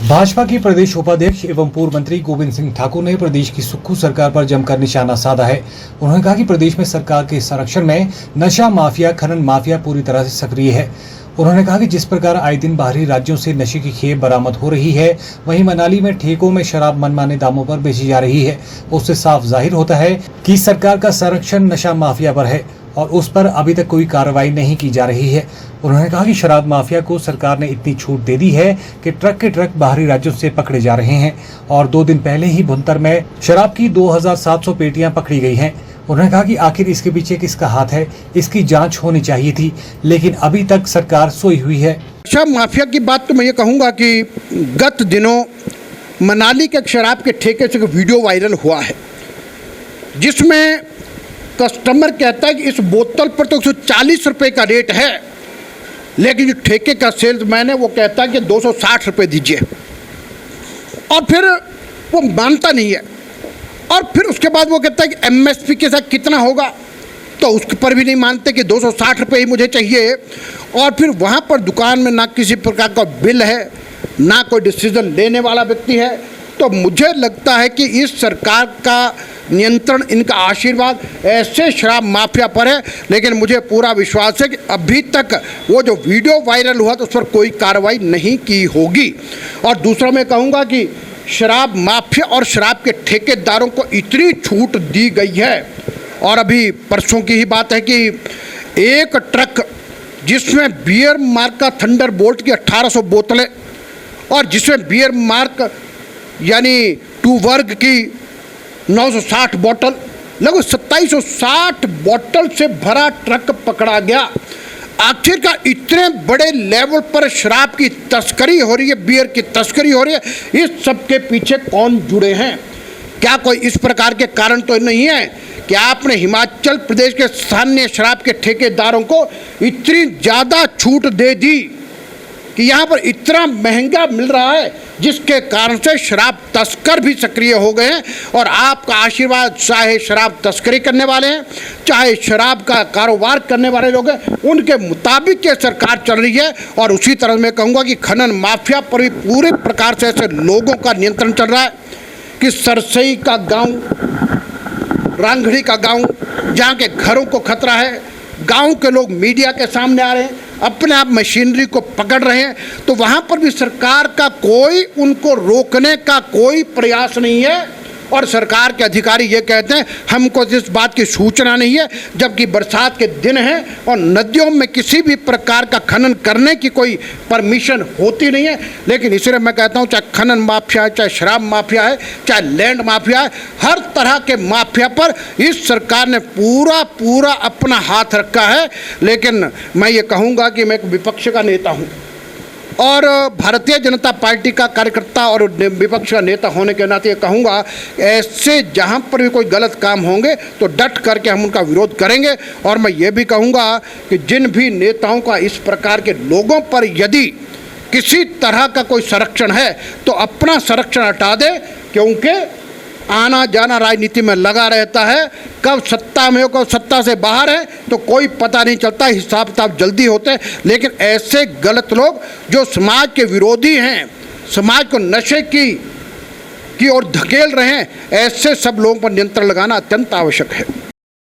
भाजपा के प्रदेश उपाध्यक्ष एवं पूर्व मंत्री गोविंद सिंह ठाकुर ने प्रदेश की सुक्खू सरकार पर जमकर निशाना साधा है। उन्होंने कहा कि प्रदेश में सरकार के संरक्षण में नशा माफिया, खनन माफिया पूरी तरह से सक्रिय है। उन्होंने कहा कि जिस प्रकार आए दिन बाहरी राज्यों से नशे की खेप बरामद हो रही है, वहीं मनाली में ठेकों में शराब मनमाने दामों पर बेची जा रही है। उससे साफ जाहिर होता है कि सरकार का संरक्षण नशा माफिया पर है और उस पर अभी तक कोई कार्रवाई नहीं की जा रही है। उन्होंने कहा कि शराब माफिया को सरकार ने इतनी छूट दे दी है कि ट्रक के ट्रक बाहरी राज्यों से पकड़े जा रहे हैं और 2 दिन पहले ही भुंतर में शराब की 2700 पेटियां पकड़ी गई हैं। उन्होंने कहा कि आखिर इसके पीछे किसका हाथ है, इसकी जांच होनी चाहिए थी, लेकिन अभी तक सरकार सोई हुई है। शराब माफिया की बात तो मैं ये कहूँगा कि गत दिनों मनाली के शराब के ठेके से वीडियो वायरल हुआ है, जिसमें कस्टमर कहता है कि इस बोतल पर तो 140 रुपये का रेट है, लेकिन जो ठेके का सेल्समैन है वो कहता है कि 260 रुपये दीजिए, और फिर वो मानता नहीं है। और फिर उसके बाद वो कहता है कि एमएसपी के साथ कितना होगा, तो उस पर भी नहीं मानते कि 260 रुपये ही मुझे चाहिए। और फिर वहाँ पर दुकान में ना किसी प्रकार का बिल है, ना कोई डिसीजन लेने वाला व्यक्ति है। तो मुझे लगता है कि इस सरकार का नियंत्रण, इनका आशीर्वाद ऐसे शराब माफिया पर है, लेकिन मुझे पूरा विश्वास है कि अभी तक वो जो वीडियो वायरल हुआ तो उस पर कोई कार्रवाई नहीं की होगी। और दूसरा मैं कहूँगा कि शराब माफिया और शराब के ठेकेदारों को इतनी छूट दी गई है, और अभी परसों की ही बात है कि एक ट्रक जिसमें बियर मार्क का थंडरबोल्ट की 1800 बोतलें और जिसमें बियर मार्क यानी 2 वर्ग की 960 बोतल, लगभग 2760 बोतल से भरा ट्रक पकड़ा गया। आखिरकार इतने बड़े लेवल पर शराब की तस्करी हो रही है, बियर की तस्करी हो रही है, इस सब के पीछे कौन जुड़े हैं? क्या कोई इस प्रकार के कारण तो नहीं है कि आपने हिमाचल प्रदेश के स्थानीय शराब के ठेकेदारों को इतनी ज़्यादा छूट दे दी कि यहाँ पर इतना महंगा मिल रहा है, जिसके कारण से शराब तस्कर भी सक्रिय हो गए हैं। और आपका आशीर्वाद, चाहे शराब तस्करी करने वाले हैं, चाहे शराब का कारोबार करने वाले लोग हैं, उनके मुताबिक ये सरकार चल रही है। और उसी तरह मैं कहूँगा कि खनन माफिया पर भी पूरे प्रकार से ऐसे लोगों का नियंत्रण चल रहा है कि सरसई का गाँव, रांगड़ी का गाँव, जहाँ के घरों को खतरा है, गांव के लोग मीडिया के सामने आ रहे हैं, अपने आप मशीनरी को पकड़ रहे हैं, तो वहां पर भी सरकार का कोई उनको रोकने का कोई प्रयास नहीं है। और सरकार के अधिकारी ये कहते हैं हमको इस बात की सूचना नहीं है, जबकि बरसात के दिन हैं और नदियों में किसी भी प्रकार का खनन करने की कोई परमिशन होती नहीं है। लेकिन इसलिए मैं कहता हूँ, चाहे खनन माफिया है, चाहे शराब माफिया है, चाहे लैंड माफिया है, हर तरह के माफिया पर इस सरकार ने पूरा अपना हाथ रखा है। लेकिन मैं ये कहूँगा कि मैं एक विपक्ष का नेता हूँ और भारतीय जनता पार्टी का कार्यकर्ता और विपक्ष का नेता होने के नाते कहूँगा, ऐसे जहाँ पर भी कोई गलत काम होंगे तो डट करके हम उनका विरोध करेंगे। और मैं ये भी कहूँगा कि जिन भी नेताओं का इस प्रकार के लोगों पर यदि किसी तरह का कोई संरक्षण है तो अपना संरक्षण हटा दे, क्योंकि आना जाना राजनीति में लगा रहता है। कब सत्ता में हो, कब सत्ता से बाहर है, तो कोई पता नहीं चलता, हिसाब किताब जल्दी होते हैं। लेकिन ऐसे गलत लोग जो समाज के विरोधी हैं, समाज को नशे की ओर धकेल रहे हैं, ऐसे सब लोगों पर नियंत्रण लगाना अत्यंत आवश्यक है।